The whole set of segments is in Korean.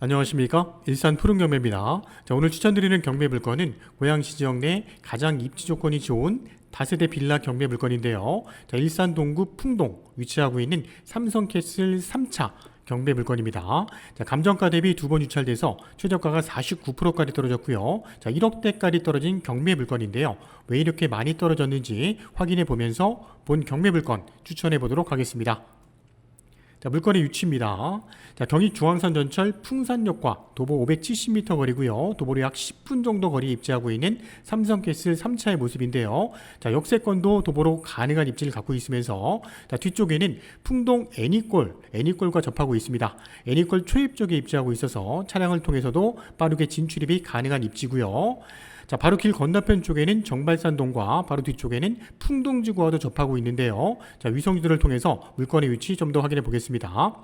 안녕하십니까? 일산 푸른경매입니다. 자, 오늘 추천드리는 경매 물건은 고양시 지역 내 가장 입지 조건이 좋은 다세대 빌라 경매 물건인데요. 자, 일산 동구 풍동 위치하고 있는 삼성캐슬 3차 경매 물건입니다. 자, 감정가 대비 두 번 유찰돼서 최저가가 49%까지 떨어졌고요. 자, 1억대까지 떨어진 경매 물건인데요. 왜 이렇게 많이 떨어졌는지 확인해 보면서 본 경매 물건 추천해 보도록 하겠습니다. 자, 물건의 위치입니다. 자, 경기 중앙선 전철 풍산역과 도보 570m 거리고요. 도보로 약 10분 정도 거리에 입지하고 있는 삼성캐슬 3차의 모습인데요. 자, 역세권도 도보로 가능한 입지를 갖고 있으면서 자, 뒤쪽에는 풍동 애니골과 접하고 있습니다. 애니골 초입 쪽에 입지하고 있어서 차량을 통해서도 빠르게 진출입이 가능한 입지고요. 자, 바로 길 건너편 쪽에는 정발산동과 바로 뒤쪽에는 풍동지구와도 접하고 있는데요. 자, 위성지도를 통해서 물건의 위치 좀 더 확인해 보겠습니다.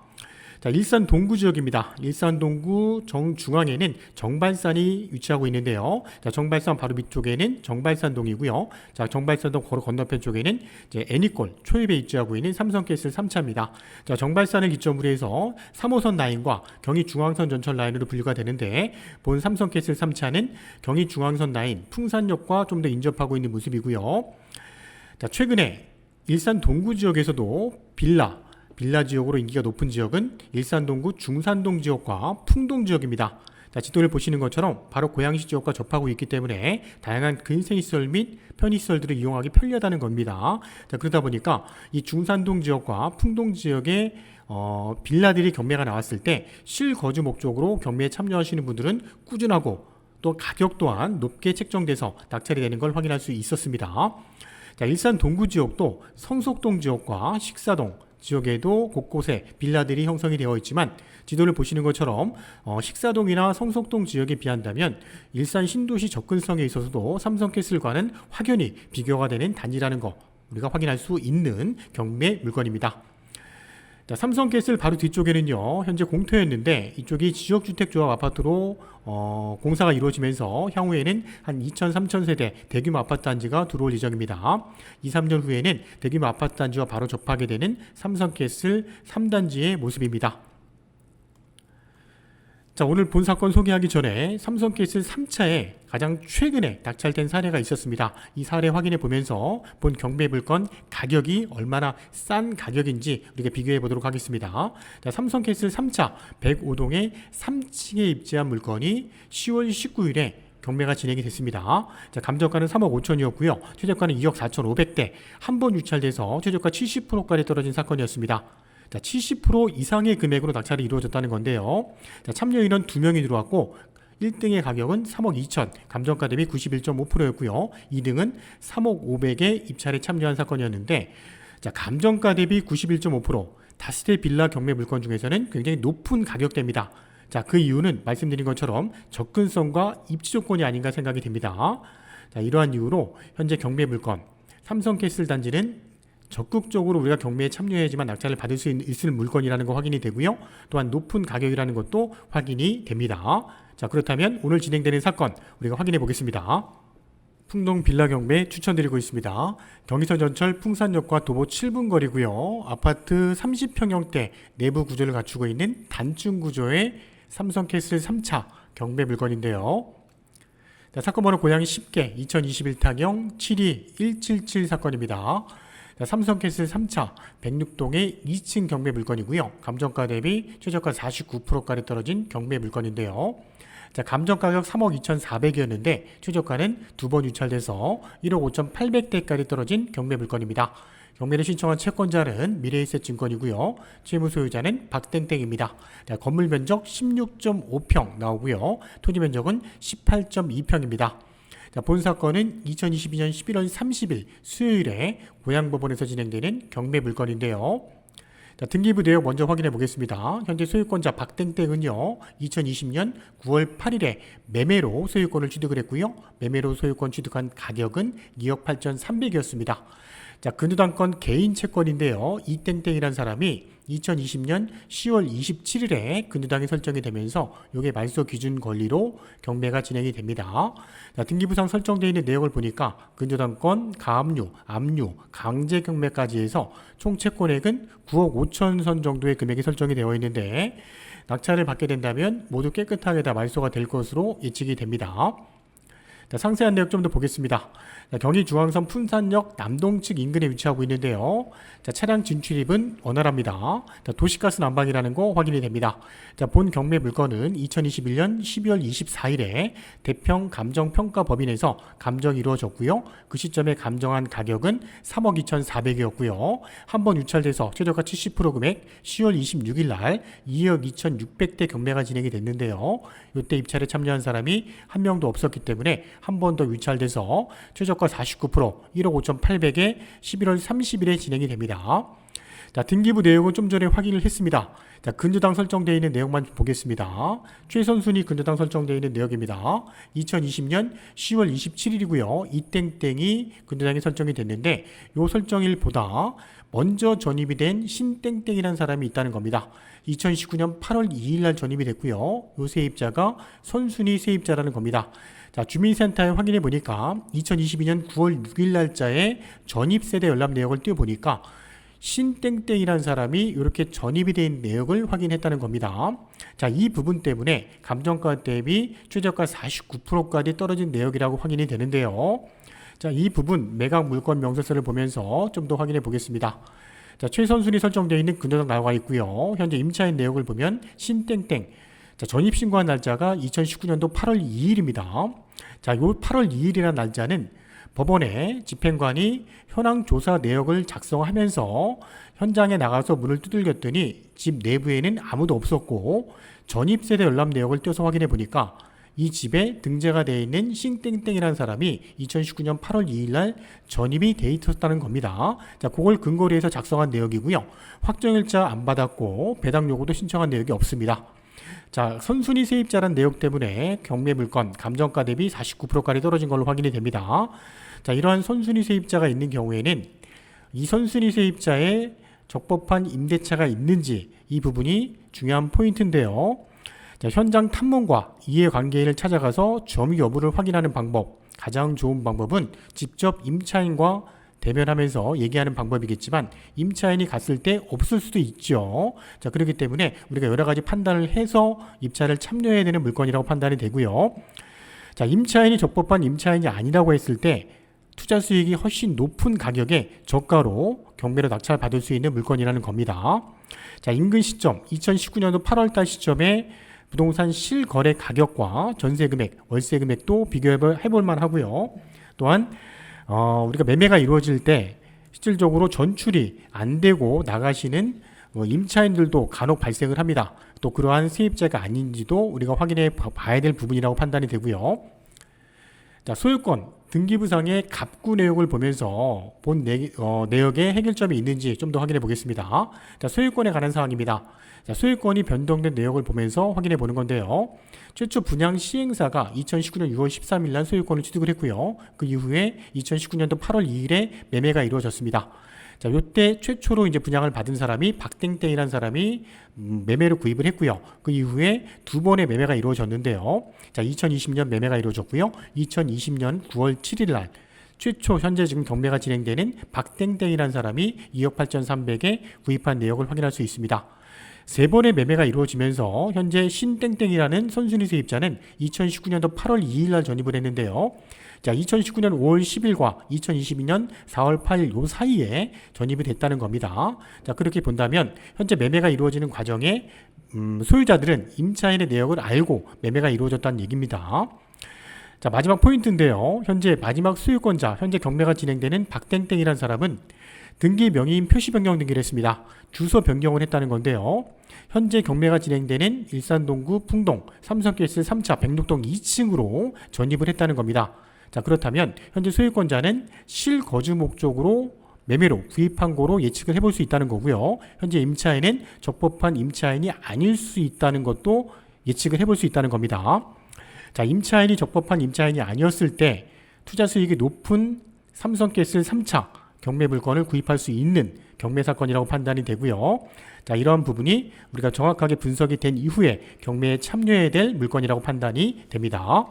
자, 일산 동구 지역입니다. 일산 동구 정중앙에는 정발산이 위치하고 있는데요. 자, 정발산 바로 밑쪽에는 정발산동이고요. 자, 정발산동 바로 건너편 쪽에는 이제 애니골 초입에 위치하고 있는 삼성캐슬 3차입니다. 자, 정발산을 기점으로 해서 3호선 라인과 경의 중앙선 전철 라인으로 분류가 되는데 본 삼성캐슬 3차는 경의 중앙선 라인 풍산역과 좀 더 인접하고 있는 모습이고요. 자, 최근에 일산 동구 지역에서도 빌라 지역으로 인기가 높은 지역은 일산 동구 중산동 지역과 풍동 지역입니다. 자, 지도를 보시는 것처럼 바로 고양시 지역과 접하고 있기 때문에 다양한 근생시설 및 편의시설들을 이용하기 편리하다는 겁니다. 자, 그러다 보니까 이 중산동 지역과 풍동 지역의 빌라들이 경매가 나왔을 때 실거주 목적으로 경매에 참여하시는 분들은 꾸준하고 또 가격 또한 높게 책정돼서 낙찰이 되는 걸 확인할 수 있었습니다. 자, 일산 동구 지역도 성속동 지역과 식사동 지역에도 곳곳에 빌라들이 형성이 되어 있지만 지도를 보시는 것처럼 식사동이나 성속동 지역에 비한다면 일산 신도시 접근성에 있어서도 삼성캐슬과는 확연히 비교가 되는 단지라는 거 우리가 확인할 수 있는 경매 물건입니다. 자, 삼성캐슬 바로 뒤쪽에는요 현재 공터였는데 이쪽이 지역주택조합 아파트로 공사가 이루어지면서 향후에는 한 2,000, 3,000세대 대규모 아파트 단지가 들어올 예정입니다. 2, 3년 후에는 대규모 아파트 단지와 바로 접하게 되는 삼성캐슬 3단지의 모습입니다. 자, 오늘 본 사건 소개하기 전에 삼성캐슬 3차에 가장 최근에 낙찰된 사례가 있었습니다. 이 사례 확인해 보면서 본 경매 물건 가격이 얼마나 싼 가격인지 우리가 비교해 보도록 하겠습니다. 자, 삼성캐슬 3차 105동의 3층에 입지한 물건이 10월 19일에 경매가 진행이 됐습니다. 자, 감정가는 3억 5천이었고요. 최저가는 2억 4,500대. 한 번 유찰돼서 최저가 70%까지 떨어진 사건이었습니다. 자, 70% 이상의 금액으로 낙찰이 이루어졌다는 건데요. 자, 참여인은 2명이 들어왔고 1등의 가격은 3억 2천, 감정가 대비 91.5%였고요. 2등은 3억 500에 입찰에 참여한 사건이었는데 자, 감정가 대비 91.5%, 다세대 빌라 경매 물건 중에서는 굉장히 높은 가격대입니다. 자, 그 이유는 말씀드린 것처럼 접근성과 입지 조건이 아닌가 생각이 됩니다. 자, 이러한 이유로 현재 경매 물건 삼성캐슬 단지는 적극적으로 우리가 경매에 참여해야지만 낙찰을 받을 수 있을 물건이라는 거 확인이 되고요. 또한 높은 가격이라는 것도 확인이 됩니다. 자, 그렇다면 오늘 진행되는 사건 우리가 확인해 보겠습니다. 풍동 빌라 경매 추천드리고 있습니다. 경의선 전철 풍산역과 도보 7분 거리고요. 아파트 30평형대 내부 구조를 갖추고 있는 단층 구조의 삼성캐슬 3차 경매 물건인데요. 자, 사건 번호 고양이 10개 2021타경 72177 사건입니다. 자, 삼성캐슬 3차 106동의 2층 경매 물건이고요. 감정가 대비 최저가 49%까지 떨어진 경매 물건인데요. 자, 감정가격 3억 2,400이었는데 최저가는 두 번 유찰돼서 1억 5,800대까지 떨어진 경매 물건입니다. 경매를 신청한 채권자는 미래에셋증권이고요. 채무 소유자는 박땡땡입니다. 자, 건물 면적 16.5평 나오고요. 토지 면적은 18.2평입니다. 자, 본 사건은 2022년 11월 30일 수요일에 고양법원에서 진행되는 경매 물건인데요. 자, 등기부 내역 먼저 확인해 보겠습니다. 현재 소유권자 박땡땡은요 2020년 9월 8일에 매매로 소유권을 취득을 했고요. 매매로 소유권 취득한 가격은 2억 8,300이었습니다. 자, 근저당권 개인 채권인데요. 이땡땡이라는 사람이 2020년 10월 27일에 근저당이 설정이 되면서 이게 말소 기준 권리로 경매가 진행이 됩니다. 자, 등기부상 설정되어 있는 내용을 보니까 근저당권, 가압류, 압류, 강제 경매까지 해서 총 채권액은 9억 5천 선 정도의 금액이 설정이 되어 있는데 낙찰을 받게 된다면 모두 깨끗하게 다 말소가 될 것으로 예측이 됩니다. 자, 상세한 내용 좀 더 보겠습니다. 자, 경의중앙선 푼산역 남동 측 인근에 위치하고 있는데요. 자, 차량 진출입은 원활합니다. 자, 도시가스 난방이라는 거 확인이 됩니다. 자, 본 경매 물건은 2021년 12월 24일에 대평 감정평가법인에서 감정이 이루어졌고요. 그 시점에 감정한 가격은 3억 2,400이었고요. 한번 유찰돼서 최저가 70% 금액 10월 26일 날 2억 2,600대 경매가 진행이 됐는데요. 이때 입찰에 참여한 사람이 한 명도 없었기 때문에 한 번 더 유찰돼서 최저가 49% 1억 5,800에 11월 30일에 진행이 됩니다. 자, 등기부 내용은 좀 전에 확인을 했습니다. 자, 근저당 설정되어 있는 내용만 보겠습니다. 최선순위 근저당 설정되어 있는 내역입니다. 2020년 10월 27일이고요. 이땡땡이 근저당이 설정이 됐는데 이 설정일보다 먼저 전입이 된 신땡땡이라는 사람이 있다는 겁니다. 2019년 8월 2일 날 전입이 됐고요. 이 세입자가 선순위 세입자라는 겁니다. 자, 주민센터에 확인해 보니까 2022년 9월 6일 날짜에 전입세대 열람 내역을 띄워보니까 신땡땡이라는 사람이 이렇게 전입이 된 내역을 확인했다는 겁니다. 자, 이 부분 때문에 감정가 대비 최저가 49%까지 떨어진 내역이라고 확인이 되는데요. 자, 이 부분 매각 물건 명세서를 보면서 좀 더 확인해 보겠습니다. 자, 최선순위 설정되어 있는 근저당 나와 있고요. 현재 임차인 내역을 보면 신땡땡. 자, 전입 신고한 날짜가 2019년도 8월 2일입니다. 자, 요 8월 2일이라는 날짜는 법원에 집행관이 현황 조사 내역을 작성하면서 현장에 나가서 문을 두들겼더니 집 내부에는 아무도 없었고 전입세대 열람 내역을 떼서 확인해 보니까 이 집에 등재가 되어 있는 싱땡땡이라는 사람이 2019년 8월 2일 날 전입이 돼 있었다는 겁니다. 자, 그걸 근거로 해서 작성한 내역이고요. 확정일자 안 받았고 배당 요구도 신청한 내역이 없습니다. 자, 선순위 세입자란 내역 때문에 경매 물건 감정가 대비 49%까지 떨어진 걸로 확인이 됩니다. 자, 이러한 선순위 세입자가 있는 경우에는 이 선순위 세입자의 적법한 임대차가 있는지 이 부분이 중요한 포인트인데요. 자, 현장 탐문과 이해관계인을 찾아가서 점유 여부를 확인하는 방법, 가장 좋은 방법은 직접 임차인과 대면하면서 얘기하는 방법이겠지만 임차인이 갔을 때 없을 수도 있죠. 자, 그렇기 때문에 우리가 여러 가지 판단을 해서 입찰을 참여해야 되는 물건이라고 판단이 되고요. 자, 임차인이 적법한 임차인이 아니라고 했을 때 투자 수익이 훨씬 높은 가격에 저가로 경매로 낙찰 받을 수 있는 물건이라는 겁니다. 자, 인근 시점 2019년도 8월달 시점에 부동산 실거래 가격과 전세 금액, 월세 금액도 비교해볼 만하고요. 또한 우리가 매매가 이루어질 때 실질적으로 전출이 안 되고 나가시는 임차인들도 간혹 발생을 합니다. 또 그러한 세입자가 아닌지도 우리가 확인해 봐야 될 부분이라고 판단이 되고요. 자, 소유권 등기부상의 갑구 내용을 보면서 본 내역에 해결점이 있는지 좀 더 확인해 보겠습니다. 자, 소유권에 관한 사항입니다. 자, 소유권이 변동된 내역을 보면서 확인해 보는 건데요. 최초 분양 시행사가 2019년 6월 13일 날 소유권을 취득을 했고요. 그 이후에 2019년도 8월 2일에 매매가 이루어졌습니다. 자, 요때 최초로 이제 분양을 받은 사람이 박땡땡이라는 사람이 매매로 구입을 했고요. 그 이후에 두 번의 매매가 이루어졌는데요. 자, 2020년 매매가 이루어졌고요. 2020년 9월 7일 날 최초 현재 지금 경매가 진행되는 박땡땡이라는 사람이 2억 8,300에 구입한 내역을 확인할 수 있습니다. 세 번의 매매가 이루어지면서 현재 신땡땡이라는 선순위 세입자는 2019년도 8월 2일 날 전입을 했는데요. 자, 2019년 5월 10일과 2022년 4월 8일 요 사이에 전입이 됐다는 겁니다. 자, 그렇게 본다면 현재 매매가 이루어지는 과정에 소유자들은 임차인의 내역을 알고 매매가 이루어졌다는 얘기입니다. 자, 마지막 포인트인데요. 현재 마지막 소유권자, 현재 경매가 진행되는 박땡땡이라는 사람은 등기 명의인 표시 변경 등기를 했습니다. 주소 변경을 했다는 건데요. 현재 경매가 진행되는 일산동구 풍동 삼성가스 3차 백록동 2층으로 전입을 했다는 겁니다. 자, 그렇다면 현재 소유권자는 실거주 목적으로 매매로 구입한 거로 예측을 해볼 수 있다는 거고요. 현재 임차인은 적법한 임차인이 아닐 수 있다는 것도 예측을 해볼 수 있다는 겁니다. 자, 임차인이 적법한 임차인이 아니었을 때 투자 수익이 높은 삼성가스 3차 경매 물건을 구입할 수 있는 경매 사건이라고 판단이 되고요. 자, 이러한 부분이 우리가 정확하게 분석이 된 이후에 경매에 참여해야 될 물건이라고 판단이 됩니다.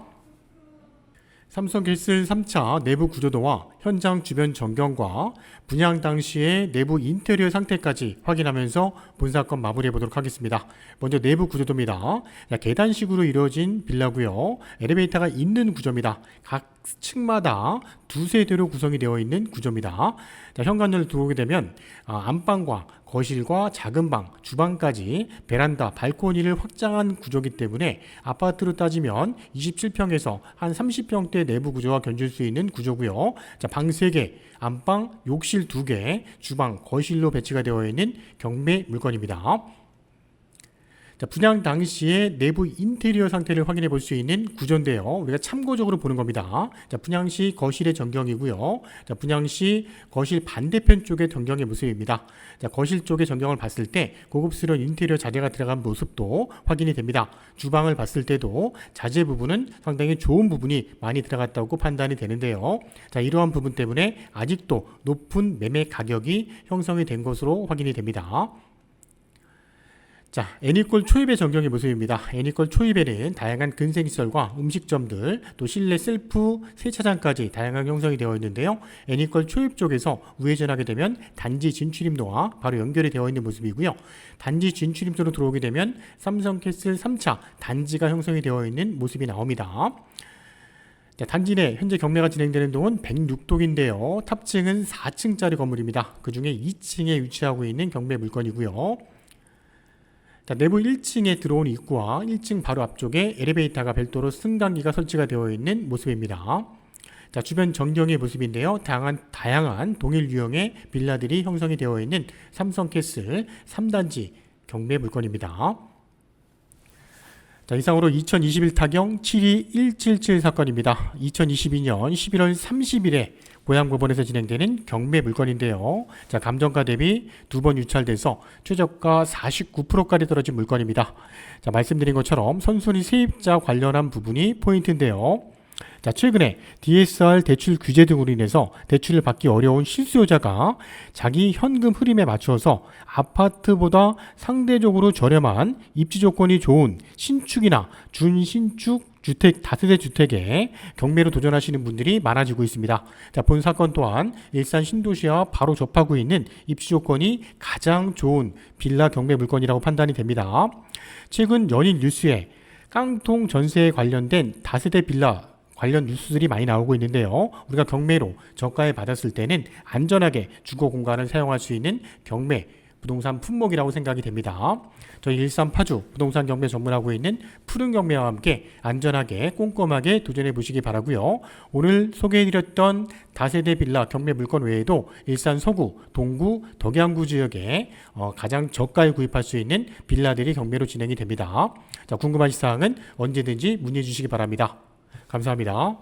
삼성캐슬 3차 내부 구조도와 현장 주변 전경과 분양 당시의 내부 인테리어 상태까지 확인하면서 본사건 마무리해 보도록 하겠습니다. 먼저 내부 구조도입니다. 계단식으로 이루어진 빌라고요. 엘리베이터가 있는 구조입니다. 각 층마다 두세 대로 구성이 되어 있는 구조입니다. 자, 현관을 들어오게 되면 안방과 거실과 작은 방, 주방까지 베란다, 발코니를 확장한 구조이기 때문에 아파트로 따지면 27평에서 한 30평대 내부 구조와 견줄 수 있는 구조고요. 자, 방 3개, 안방, 욕실 2개, 주방, 거실로 배치가 되어 있는 경매 물건입니다. 자, 분양 당시의 내부 인테리어 상태를 확인해 볼 수 있는 구조인데요. 우리가 참고적으로 보는 겁니다. 자, 분양 시 거실의 전경이고요. 자, 분양 시 거실 반대편 쪽의 전경의 모습입니다. 자, 거실 쪽의 전경을 봤을 때 고급스러운 인테리어 자재가 들어간 모습도 확인이 됩니다. 주방을 봤을 때도 자재 부분은 상당히 좋은 부분이 많이 들어갔다고 판단이 되는데요. 자, 이러한 부분 때문에 아직도 높은 매매 가격이 형성이 된 것으로 확인이 됩니다. 자, 애니콜 초입의 전경의 모습입니다. 애니콜 초입에는 다양한 근생시설과 음식점들, 또 실내 셀프 세차장까지 다양한 형성이 되어 있는데요. 애니콜 초입 쪽에서 우회전하게 되면 단지 진출입로와 바로 연결이 되어 있는 모습이고요. 단지 진출입로로 들어오게 되면 삼성캐슬 3차 단지가 형성이 되어 있는 모습이 나옵니다. 자, 단지 내 현재 경매가 진행되는 동은 106동인데요. 탑층은 4층짜리 건물입니다. 그 중에 2층에 위치하고 있는 경매 물건이고요. 자, 내부 1층에 들어온 입구와 1층 바로 앞쪽에 엘리베이터가 별도로 승강기가 설치가 되어 있는 모습입니다. 자, 주변 전경의 모습인데요. 다양한 동일 유형의 빌라들이 형성이 되어 있는 삼성캐슬 3단지 경매 물건입니다. 자, 이상으로 2021 타경 72177 사건입니다. 2022년 11월 30일에 고양법원에서 진행되는 경매 물건인데요. 자, 감정가 대비 2번 유찰돼서 최저가 49%까지 떨어진 물건입니다. 자, 말씀드린 것처럼 선순위 세입자 관련한 부분이 포인트인데요. 자, 최근에 DSR 대출 규제 등으로 인해서 대출을 받기 어려운 실수요자가 자기 현금 흐름에 맞추어서 아파트보다 상대적으로 저렴한 입지 조건이 좋은 신축이나 준신축 주택, 다세대 주택에 경매로 도전하시는 분들이 많아지고 있습니다. 자, 본 사건 또한 일산 신도시와 바로 접하고 있는 입지 조건이 가장 좋은 빌라 경매 물건이라고 판단이 됩니다. 최근 연일 뉴스에 깡통 전세에 관련된 다세대 빌라 관련 뉴스들이 많이 나오고 있는데요. 우리가 경매로 저가에 받았을 때는 안전하게 주거 공간을 사용할 수 있는 경매 부동산 품목이라고 생각이 됩니다. 저희 일산 파주 부동산 경매 전문하고 있는 푸른 경매와 함께 안전하게 꼼꼼하게 도전해 보시기 바라고요. 오늘 소개해드렸던 다세대 빌라 경매 물건 외에도 일산 서구, 동구, 덕양구 지역에 가장 저가에 구입할 수 있는 빌라들이 경매로 진행이 됩니다. 자, 궁금하신 사항은 언제든지 문의해 주시기 바랍니다. 감사합니다.